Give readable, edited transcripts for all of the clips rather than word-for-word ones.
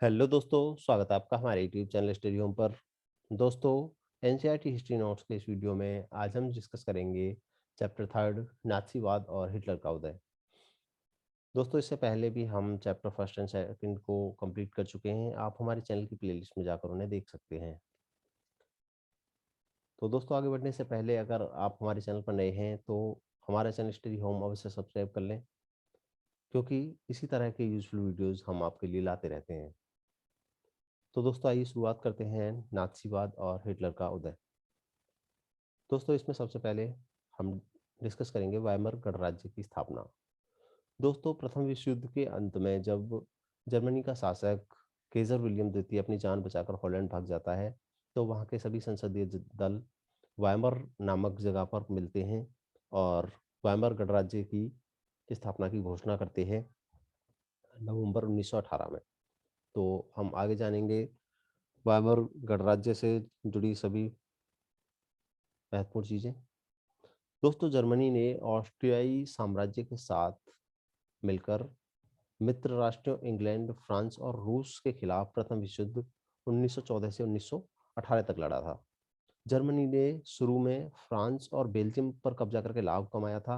Hello दोस्तों, स्वागत है आपका हमारे यूट्यूब चैनल स्टडी होम पर। दोस्तों, एनसीईआरटी हिस्ट्री नोट्स के इस वीडियो में आज हम डिस्कस करेंगे चैप्टर थर्ड नाथसीवाद और हिटलर का उदय। दोस्तों, इससे पहले भी हम चैप्टर फर्स्ट एंड सेकंड को कंप्लीट कर चुके हैं। आप हमारे चैनल की प्लेलिस्ट में जाकर उन्हें देख सकते हैं। तो दोस्तों, आगे बढ़ने से पहले अगर आप हमारे चैनल पर नए हैं तो हमारा चैनल स्टडी होम अवश्य सब्सक्राइब कर लें, क्योंकि इसी तरह के यूजफुल वीडियोज़ हम आपके लिए लाते रहते हैं। तो दोस्तों, आइए शुरुआत करते हैं नाथसीवाद और हिटलर का उदय। दोस्तों, इसमें सबसे पहले हम डिस्कस करेंगे वाइमर गणराज्य की स्थापना। दोस्तों, प्रथम विश्व युद्ध के अंत में जब जर्मनी का शासक केजर विलियम द्वितीय अपनी जान बचाकर हॉलैंड भाग जाता है, तो वहाँ के सभी संसदीय दल वाइमर नामक जगह पर मिलते हैं और वाइमर गणराज्य की स्थापना की घोषणा करते हैं नवंबर 1918 में। तो हम आगे जानेंगे वाइमर गणराज्य से जुड़ी सभी महत्वपूर्ण चीज़ें। दोस्तों, जर्मनी ने ऑस्ट्रियाई साम्राज्य के साथ मिलकर मित्र राष्ट्रों इंग्लैंड, फ्रांस और रूस के खिलाफ प्रथम विश्व युद्ध 1914 से 1918 तक लड़ा था। जर्मनी ने शुरू में फ्रांस और बेल्जियम पर कब्जा करके लाभ कमाया था।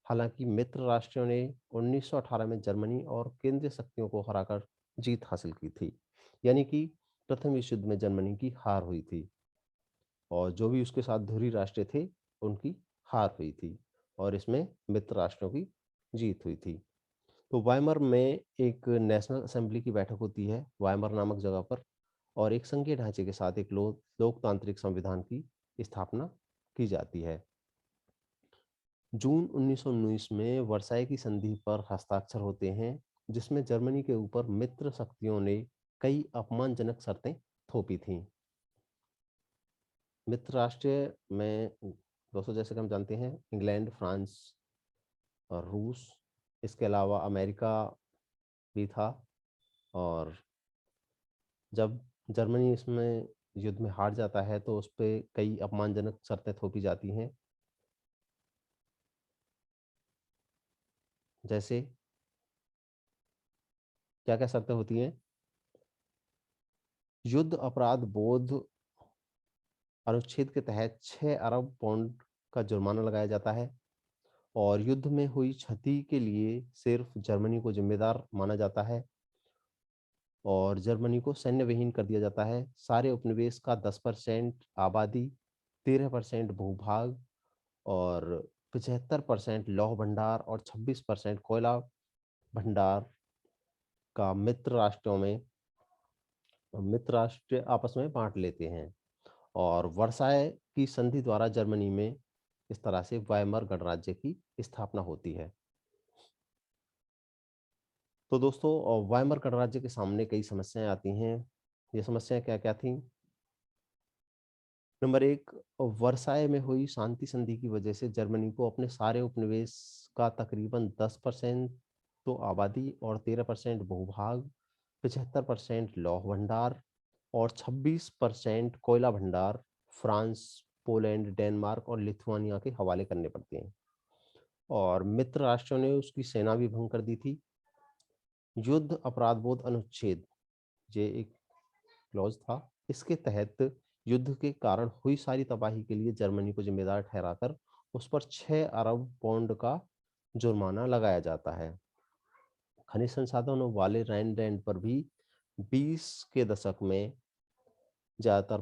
हालांकि मित्र राष्ट्रों ने 1918 में जर्मनी और केंद्रीय शक्तियों को हराकर जीत हासिल की थी। यानी कि प्रथम विश्व युद्ध में जर्मनी की हार हुई थी और जो भी उसके साथ धुरी राष्ट्र थे उनकी हार हुई थी और इसमें मित्र राष्ट्रों की जीत हुई थी। तो वाइमर में एक नेशनल असेंबली की बैठक होती है वाइमर नामक जगह पर, और एक संघीय ढांचे के साथ एक लोकतांत्रिक संविधान की स्थापना की जाती है। जून 1919 में वर्साई की संधि पर हस्ताक्षर होते हैं, जिसमें जर्मनी के ऊपर मित्र शक्तियों ने कई अपमानजनक शर्तें थोपी थीं। मित्र राष्ट्र में दोस्तों, जैसे कि हम जानते हैं, इंग्लैंड, फ्रांस और रूस, इसके अलावा अमेरिका भी था। और जब जर्मनी इसमें युद्ध में हार जाता है तो उस पर कई अपमानजनक शर्तें थोपी जाती हैं। जैसे क्या क्या शर्तें होती हैं? युद्ध अपराध बोध अनुच्छेद के तहत 6 अरब पाउंड का जुर्माना लगाया जाता है और युद्ध में हुई क्षति के लिए सिर्फ जर्मनी को जिम्मेदार माना जाता है और जर्मनी को सैन्य विहीन कर दिया जाता है। सारे उपनिवेश का 10% आबादी, 13% भूभाग और 75% लौह भंडार और 26% कोयला भंडार का मित्र राष्ट्र आपस में बांट लेते हैं और वर्साय की संधि द्वारा जर्मनी में इस तरह से वाइमर गणराज्य की स्थापना होती है। तो दोस्तों, वाइमर गणराज्य के सामने कई समस्याएं आती हैं। ये समस्याएं क्या क्या थी? नंबर एक, वर्साय में हुई शांति संधि की वजह से जर्मनी को अपने सारे उपनिवेश का तकरीबन 10% तो आबादी और 13% भूभाग, 75% लौह भंडार और 26% कोयला भंडार फ्रांस, पोलैंड, डेनमार्क और लिथुआनिया के हवाले करने पड़ते हैं। और मित्र राष्ट्रों ने उसकी सेना भी भंग कर दी थी। युद्ध अपराध बोध अनुच्छेद, ये एक क्लॉज था, इसके तहत युद्ध के कारण हुई सारी तबाही के लिए जर्मनी को जिम्मेदार ठहराकर उस पर 6 अरब पाउंड का जुर्माना लगाया जाता है। खनिज संसाधनों वाले राइनलैंड पर भी 20 के दशक में ज्यादातर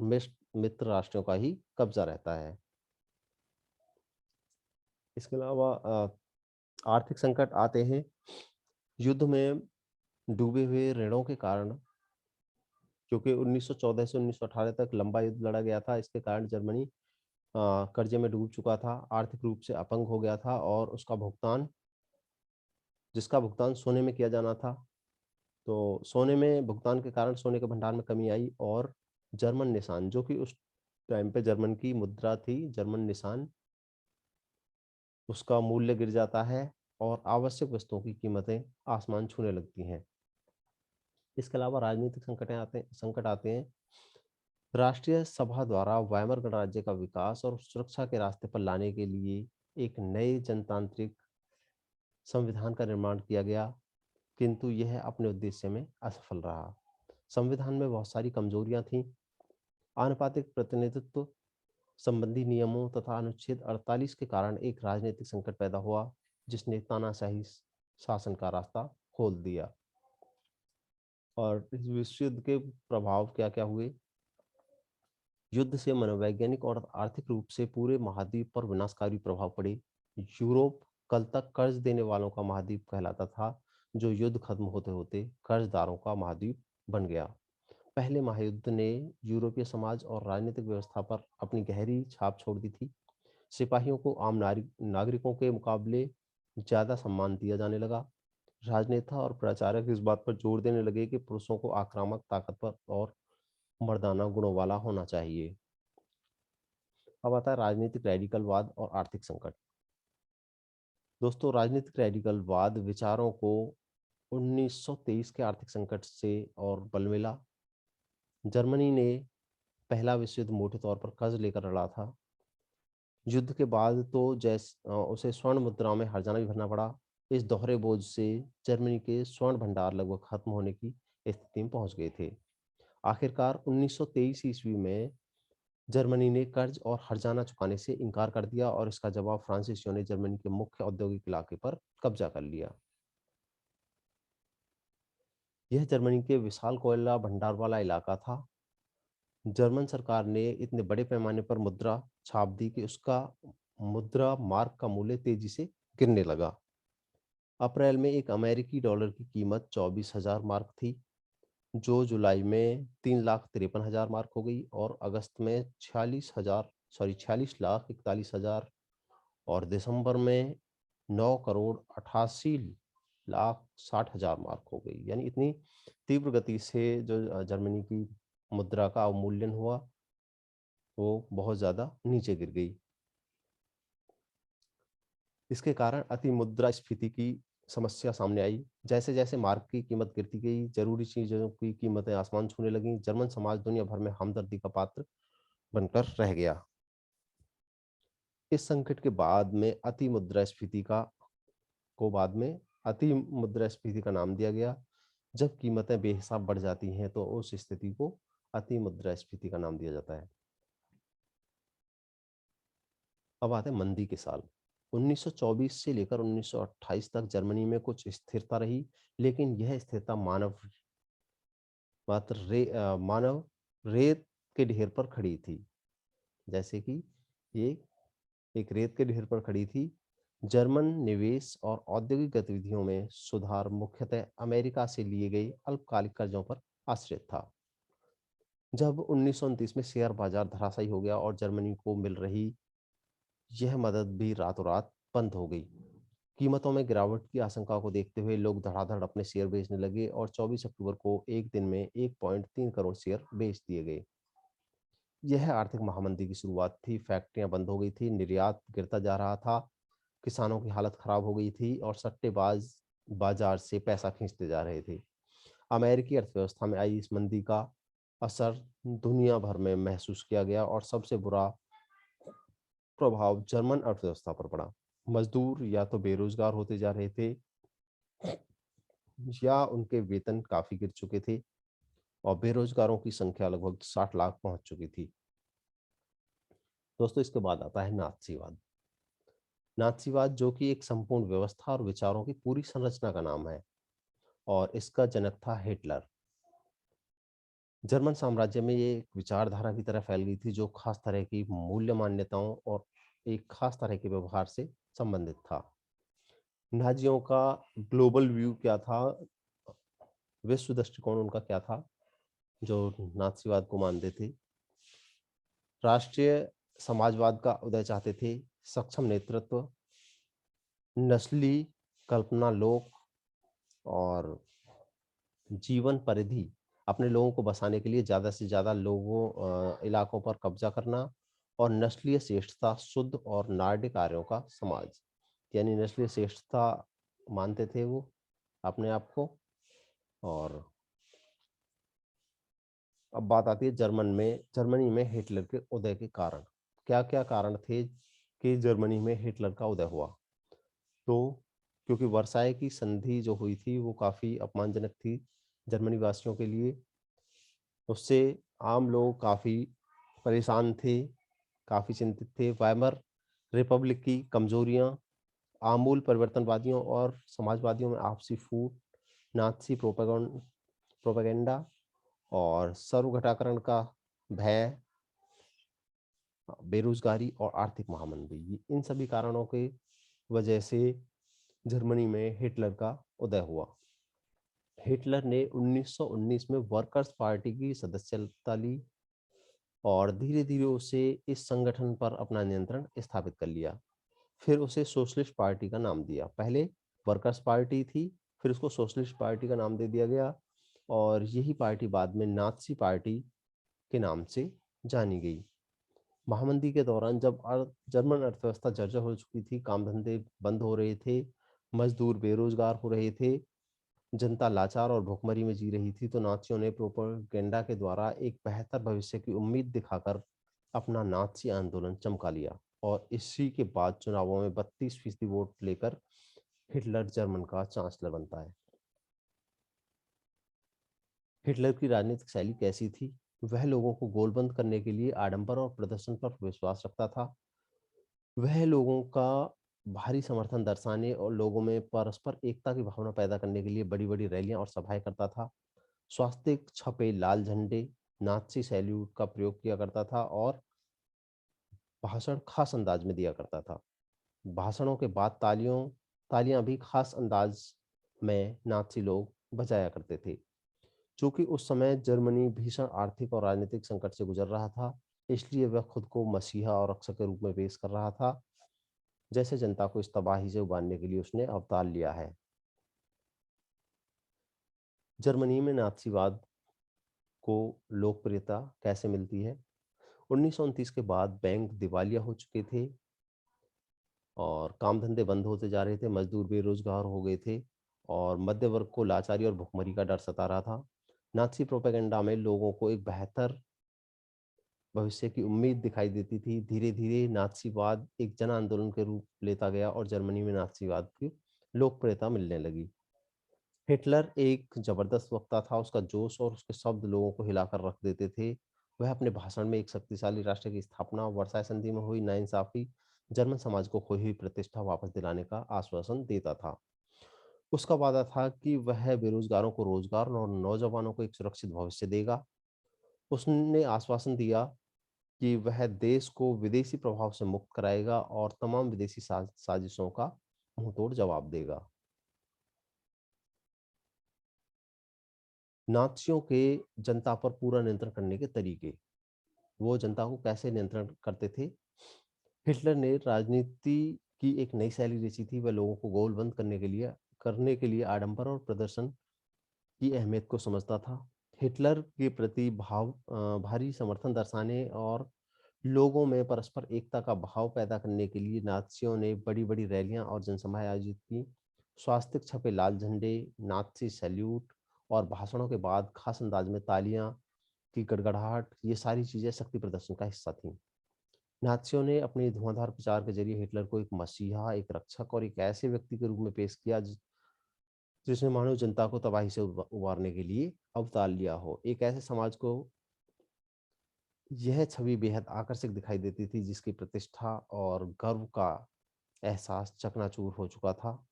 मित्र राष्ट्रों का ही कब्जा रहता है। इसके अलावा आर्थिक संकट आते हैं। युद्ध में डूबे हुए ऋणों के कारण, क्योंकि 1914 से 1918 तक लंबा युद्ध लड़ा गया था, इसके कारण जर्मनी कर्जे में डूब चुका था, आर्थिक रूप से अपंग हो गया था और उसका भुगतान, जिसका भुगतान सोने में किया जाना था, तो सोने में भुगतान के कारण सोने के भंडार में कमी आई और जर्मन निशान, जो कि उस टाइम पे जर्मन की मुद्रा थी, जर्मन निशान, उसका मूल्य गिर जाता है और आवश्यक वस्तुओं की कीमतें आसमान छूने लगती हैं। इसके अलावा राजनीतिक संकट आते हैं। राष्ट्रीय सभा द्वारा वाइमर गणराज्य का विकास और सुरक्षा के रास्ते पर लाने के लिए एक नए जनतांत्रिक संविधान का निर्माण किया गया, किंतु यह अपने उद्देश्य में असफल रहा। संविधान में बहुत सारी कमजोरियां थीं। आनुपातिक प्रतिनिधित्व संबंधी नियमों तथा अनुच्छेद 48 के कारण एक राजनीतिक संकट पैदा हुआ, जिसने तानाशाही शासन का रास्ता खोल दिया। और इस विश्व युद्ध के प्रभाव क्या क्या हुए? युद्ध से मनोवैज्ञानिक और आर्थिक रूप से पूरे महाद्वीप पर विनाशकारी प्रभाव पड़े। यूरोप कल तक कर्ज देने वालों का महाद्वीप कहलाता था, जो युद्ध खत्म होते होते कर्जदारों का महाद्वीप बन गया। पहले महायुद्ध ने यूरोपीय समाज और राजनीतिक व्यवस्था पर अपनी गहरी छाप छोड़ दी थी। सिपाहियों को आम नागरिकों के मुकाबले ज्यादा सम्मान दिया जाने लगा। राजनेता और प्रचारक इस बात पर जोर देने लगे कि पुरुषों को आक्रामक, ताकतवर और मर्दाना गुणों वाला होना चाहिए। अब आता है राजनीतिक रेडिकलवाद और आर्थिक संकट। दोस्तों, राजनीतिक रेडिकलवाद विचारों को 1923 के आर्थिक संकट से और बल मिला। जर्मनी ने पहला विश्व युद्ध मोटे तौर पर कर्ज लेकर लड़ा था। युद्ध के बाद तो उसे स्वर्ण मुद्रा में हर्जाना भी भरना पड़ा। इस दोहरे बोझ से जर्मनी के स्वर्ण भंडार लगभग खत्म होने की स्थिति में पहुंच गए थे। आखिरकार 1923 ईस्वी में जर्मनी ने कर्ज और हर्जाना चुकाने से इनकार कर दिया और इसका जवाब फ्रांसीसियों ने जर्मनी के मुख्य औद्योगिक इलाके पर कब्जा कर लिया। यह जर्मनी के विशाल कोयला भंडार वाला इलाका था। जर्मन सरकार ने इतने बड़े पैमाने पर मुद्रा छाप दी कि उसका मुद्रा मार्क का मूल्य तेजी से गिरने लगा। अप्रैल में एक अमेरिकी डॉलर की कीमत 24,000 मार्क थी, जो जुलाई में 3,53,000 मार्क हो गई और अगस्त में 46,41,60,000 और दिसंबर में 9,88,60,000 मार्क हो गई। यानी इतनी तीव्र गति से जो जर्मनी की मुद्रा का अवमूल्यन हुआ, वो बहुत ज़्यादा नीचे गिर गई। इसके कारण अति मुद्रास्फीति की समस्या सामने आई। जैसे जैसे मार्क की कीमत गिरती गई, जरूरी चीजों की कीमतें आसमान छूने लगी। जर्मन समाज दुनिया भर में हमदर्दी का पात्र बनकर रह गया। इस संकट के बाद में अति मुद्रास्फीति का नाम दिया गया। जब कीमतें बेहिसाब बढ़ जाती हैं तो उस स्थिति को अति मुद्रास्फीति का नाम दिया जाता है। अब आते हैं मंदी के साल। 1924 से लेकर 1928 तक जर्मनी में कुछ स्थिरता रही, लेकिन यह स्थिरता मानव रेत के ढेर पर खड़ी थी। जैसे कि ये एक रेत के ढेर पर खड़ी थी। जर्मन निवेश और औद्योगिक गतिविधियों में सुधार मुख्यतः अमेरिका से लिए गए अल्पकालिक कर्जों पर आश्रित था। जब 1929 में शेयर बाजार धराशायी हो गया और जर्मनी को मिल रही यह मदद भी रातों रात बंद हो गई। कीमतों में गिरावट की आशंका को देखते हुए लोग धड़ाधड़ अपने शेयर बेचने लगे और 24 अक्टूबर को एक दिन में 1.3 करोड़ शेयर बेच दिए गए। यह आर्थिक महामंदी की शुरुआत थी। फैक्ट्रियां बंद हो गई थी, निर्यात गिरता जा रहा था, किसानों की हालत खराब हो गई थी और सट्टेबाज बाजार से पैसा खींचते जा रहे थे। अमेरिकी अर्थव्यवस्था में आई इस मंदी का असर दुनिया भर में महसूस किया गया और सबसे बुरा प्रभाव जर्मन अर्थव्यवस्था पर पड़ा। मजदूर या तो बेरोजगार होते जा रहे थे या उनके वेतन काफी गिर चुके थे और बेरोजगारों की संख्या लगभग 60 लाख पहुंच चुकी थी। दोस्तों, इसके बाद आता है नाथसीवाद। नाथसीवाद, जो कि एक संपूर्ण व्यवस्था और विचारों की पूरी संरचना का नाम है और इसका जनक था हिटलर। जर्मन साम्राज्य में ये एक विचारधारा की तरह फैल गई थी, जो खास तरह की मूल्य मान्यताओं और एक खास तरह के व्यवहार से संबंधित था। नाजियों का ग्लोबल व्यू क्या था, विश्व दृष्टिकोण उनका क्या था, जो नाथसीवाद को मानते थे? राष्ट्रीय समाजवाद का उदय चाहते थे, सक्षम नेतृत्व, नस्ली कल्पना लोक और जीवन परिधि, अपने लोगों को बसाने के लिए ज्यादा से ज्यादा इलाकों पर कब्जा करना और नस्लीय श्रेष्ठता, शुद्ध और नार्डिक आर्यों का समाज। यानी नस्लीय श्रेष्ठता मानते थे वो अपने आप को। और अब बात आती है जर्मनी में हिटलर के उदय के कारण। क्या क्या कारण थे कि जर्मनी में हिटलर का उदय हुआ? तो क्योंकि वर्साय की संधि जो हुई थी वो काफी अपमानजनक थी जर्मनी वासियों के लिए। उससे आम लोग काफ़ी परेशान थे, काफ़ी चिंतित थे। वाइमर रिपब्लिक की कमजोरियां, आमूल परिवर्तनवादियों और समाजवादियों में आपसी फूट, नाज़ी प्रोपेगेंडा और सर्वघटाकरण का भय, बेरोजगारी और आर्थिक महामंदी, इन सभी कारणों के वजह से जर्मनी में हिटलर का उदय हुआ। हिटलर ने 1919 में वर्कर्स पार्टी की सदस्यता ली और धीरे धीरे उसे इस संगठन पर अपना नियंत्रण स्थापित कर लिया। फिर उसे सोशलिस्ट पार्टी का नाम दिया। पहले वर्कर्स पार्टी थी, फिर उसको सोशलिस्ट पार्टी का नाम दे दिया गया और यही पार्टी बाद में नाज़ी पार्टी के नाम से जानी गई। महामंदी के दौरान जब जर्मन अर्थव्यवस्था जर्जर हो चुकी थी, काम धंधे बंद हो रहे थे, मजदूर बेरोजगार हो रहे थे, जनता लाचार और भुखमरी में जी रही थी, तो नाज़ियों ने प्रोपेगेंडा के द्वारा एक बेहतर भविष्य की उम्मीद दिखाकर अपना नाज़ी आंदोलन चमका लिया और इसी के बाद चुनावों में 32% वोट लेकर हिटलर जर्मन का चांसलर बनता है। हिटलर की राजनीतिक शैली कैसी थी? वह लोगों को गोलबंद करने के लिए आडंबर और प्रदर्शन पर विश्वास रखता था। वह लोगों का भारी समर्थन दर्शाने और लोगों में परस्पर एकता की भावना पैदा करने के लिए बड़ी-बड़ी रैलियां और सभाएं करता था। स्वास्तिक छपे लाल झंडे, नाज़ी सैल्यूट का प्रयोग किया करता था और भाषण खास अंदाज में दिया करता था। भाषणों के बाद तालियां भी खास अंदाज में नाज़ी लोग बजाया करते थे। चूंकि उस समय जर्मनी भीषण आर्थिक और राजनीतिक संकट से गुजर रहा था, इसलिए वह खुद को मसीहा और रक्षक के रूप में पेश कर रहा था, जैसे जनता को इस तबाही से उबारने के लिए उसने अवतार लिया है। जर्मनी में नाज़ीवाद को लोकप्रियता कैसे मिलती है? 1929 के बाद बैंक दिवालिया हो चुके थे और काम धंधे बंद होते जा रहे थे, मजदूर बेरोजगार हो गए थे और मध्य वर्ग को लाचारी और भुखमरी का डर सता रहा था। नाज़ी प्रोपेगेंडा में लोगों को एक बेहतर भविष्य की उम्मीद दिखाई देती थी। धीरे-धीरे नाज़ीवाद एक जन आंदोलन के रूप लेता गया और जर्मनी में नाज़ीवाद की लोकप्रियता मिलने लगी। हिटलर एक जबरदस्त वक्ता था, उसका जोश और उसके शब्द लोगों को हिलाकर रख देते थे। वह अपने भाषण में एक शक्तिशाली राष्ट्र की स्थापना, वर्साई संधि में हुई नाइंसाफी, जर्मन समाज को खोई हुई प्रतिष्ठा वापस दिलाने का आश्वासन देता था। उसका वादा था कि वह बेरोजगारों को रोजगार और नौजवानों को एक सुरक्षित भविष्य देगा। उसने आश्वासन दिया कि वह देश को विदेशी प्रभाव से मुक्त कराएगा और तमाम विदेशी साजिशों का मुंहतोड़ जवाब देगा। नाज़ियों के जनता पर पूरा नियंत्रण करने के तरीके, वो जनता को कैसे नियंत्रण करते थे? हिटलर ने राजनीति की एक नई शैली रची थी। वह लोगों को गोलबंद करने के लिए आडंबर और प्रदर्शन की अहमियत को समझता था। हिटलर के प्रति भारी समर्थन दर्शाने और लोगों में परस्पर एकता का भाव पैदा करने के लिए नाज़ियों ने बड़ी-बड़ी रैलियां और जनसभाएं आयोजित की। स्वास्तिक छपे लाल झंडे, नाज़ी सैल्यूट और भाषणों के बाद खास अंदाज में तालियां की गड़गड़ाहट, ये सारी चीजें शक्ति प्रदर्शन का हिस्सा थीं। नाज़ियों ने अपने धुआंधार प्रचार के जरिए हिटलर को एक मसीहा, एक रक्षक और एक ऐसे व्यक्ति के रूप में पेश किया जिसने मानव जनता को तबाही से उबारने के लिए अवतार लिया हो। एक ऐसे समाज को यह छवि बेहद आकर्षक दिखाई देती थी जिसकी प्रतिष्ठा और गर्व का एहसास चकनाचूर हो चुका था,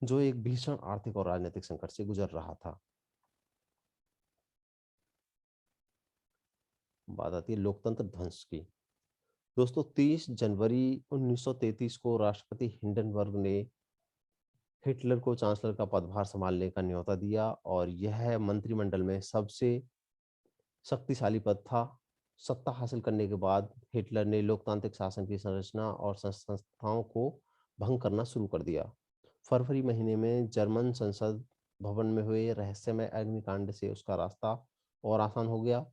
जो एक भीषण आर्थिक और राजनीतिक संकट से गुजर रहा था। बात आती है लोकतंत्र ध्वंस की। दोस्तों, 30 जनवरी 1933 को राष्ट्रपति हिंडनबर्ग ने हिटलर को चांसलर का पदभार संभालने का न्योता दिया और यह मंत्रिमंडल में सबसे शक्तिशाली पद था। सत्ता हासिल करने के बाद हिटलर ने लोकतांत्रिक शासन की संरचना और संस्थाओं को भंग करना शुरू कर दिया। फरवरी महीने में जर्मन संसद भवन में हुए रहस्यमय अग्निकांड से उसका रास्ता और आसान हो गया।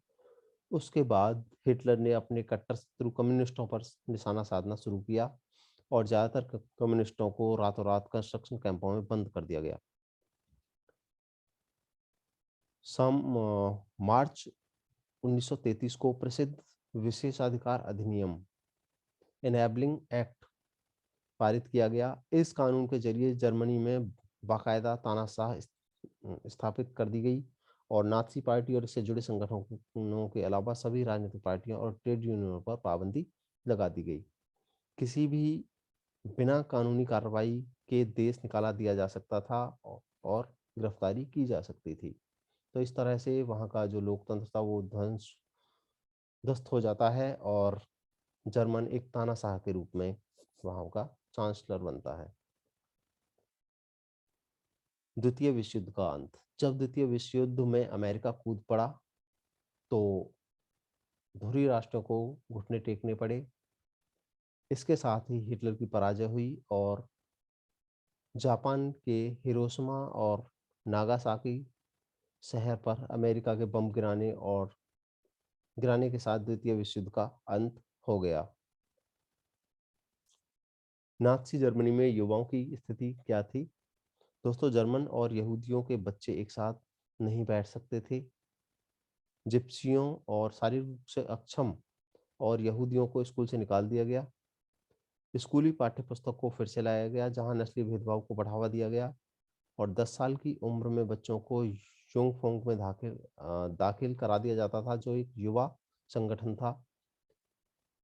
उसके बाद हिटलर ने अपने कट्टर शत्रु कम्युनिस्टों पर निशाना साधना शुरू किया और ज्यादातर कम्युनिस्टों को रातों रात कंस्ट्रक्शन कैंपों में बंद कर दिया गया। सम मार्च 1933 को प्रसिद्ध विशेषाधिकार अधिनियम इनेबलिंग एक्ट पारित किया गया। इस कानून के जरिए जर्मनी में बाकायदा तानाशाह स्थापित कर दी गई और नाज़ी पार्टी और इससे जुड़े संगठनों के अलावा सभी राजनीतिक पार्टियों और ट्रेड यूनियनों पर पाबंदी लगा दी गई। किसी भी बिना कानूनी कार्रवाई के देश निकाला दिया जा सकता था और गिरफ्तारी की जा सकती थी। तो इस तरह से वहाँ का जो लोकतंत्र था वो ध्वस्त हो जाता है और जर्मन एक तानाशाह के रूप में वहाँ का चांसलर बनता है। द्वितीय विश्व युद्ध का अंत। जब द्वितीय विश्व युद्ध में अमेरिका कूद पड़ा तो धुरी राष्ट्रों को घुटने टेकने पड़े। इसके साथ ही हिटलर की पराजय हुई और जापान के हिरोशिमा और नागासाकी शहर पर अमेरिका के बम गिराने के साथ द्वितीय विश्व युद्ध का अंत हो गया। नाज़ी जर्मनी में युवाओं की स्थिति क्या थी? दोस्तों, जर्मन और यहूदियों के बच्चे एक साथ नहीं बैठ सकते थे। जिप्सियों और शारीरिक रूप से अक्षम और यहूदियों को स्कूल से निकाल दिया गया। स्कूली पाठ्यपुस्तक को फिर से लाया गया, जहां नस्लीय भेदभाव को बढ़ावा दिया गया और 10 साल की उम्र में बच्चों को युंगफोंग में दाखिल करा दिया जाता था, जो एक युवा संगठन था।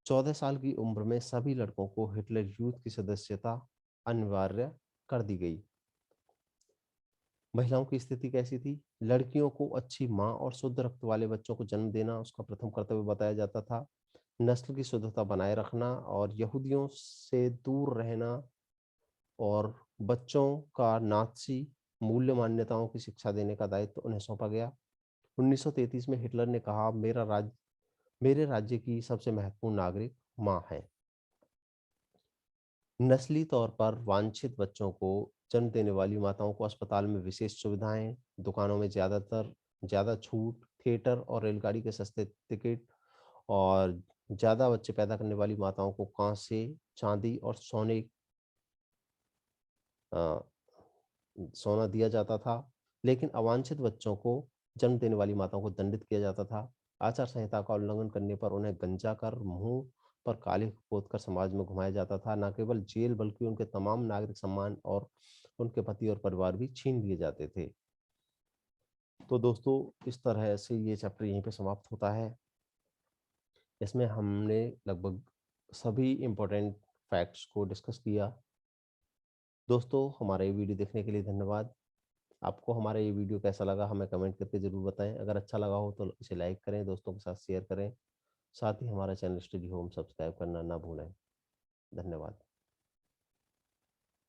14 साल की उम्र में सभी लड़कों को हिटलर यूथ की सदस्यता अनिवार्य कर दी गई। महिलाओं की स्थिति कैसी थी? लड़कियों को अच्छी माँ और शुद्ध रक्त वाले बच्चों को जन्म देना उसका प्रथम कर्तव्य बताया जाता था। नस्ल की शुद्धता बनाए रखना और यहूदियों से दूर रहना और बच्चों का नाज़ी मूल्य मान्यताओं की शिक्षा देने का दायित्व उन्हें सौंपा गया। 1933 में हिटलर ने कहा, मेरे राज्य की सबसे महत्वपूर्ण नागरिक माँ है। नस्ली तौर पर वांछित बच्चों को जन्म देने वाली माताओं को अस्पताल में विशेष सुविधाएं, दुकानों में ज़्यादा छूट, थिएटर और रेलगाड़ी के सस्ते टिकट और ज़्यादा बच्चे पैदा करने वाली माताओं को कांसे, चांदी और अ, सोना दिया जाता था। लेकिन अवांछित बच्चों को जन्म देने वाली माताओं को दंडित किया जाता था। आचार संहिता का उल्लंघन करने पर उन्हें गंजा कर मुंह पर काली पोत कर समाज में घुमाया जाता था। न केवल जेल बल्कि उनके तमाम नागरिक सम्मान और उनके पति और परिवार भी छीन लिए जाते थे। तो दोस्तों, इस तरह से ये चैप्टर यहीं पे समाप्त होता है। इसमें हमने लगभग सभी इम्पोर्टेंट फैक्ट्स को डिस्कस किया। दोस्तों, हमारा ये वीडियो देखने के लिए धन्यवाद। आपको हमारा ये वीडियो कैसा लगा हमें कमेंट करके ज़रूर बताएं। अगर अच्छा लगा हो तो इसे लाइक करें, दोस्तों के साथ शेयर करें। साथ ही हमारा चैनल स्टडी होम सब्सक्राइब करना ना भूलें। धन्यवाद।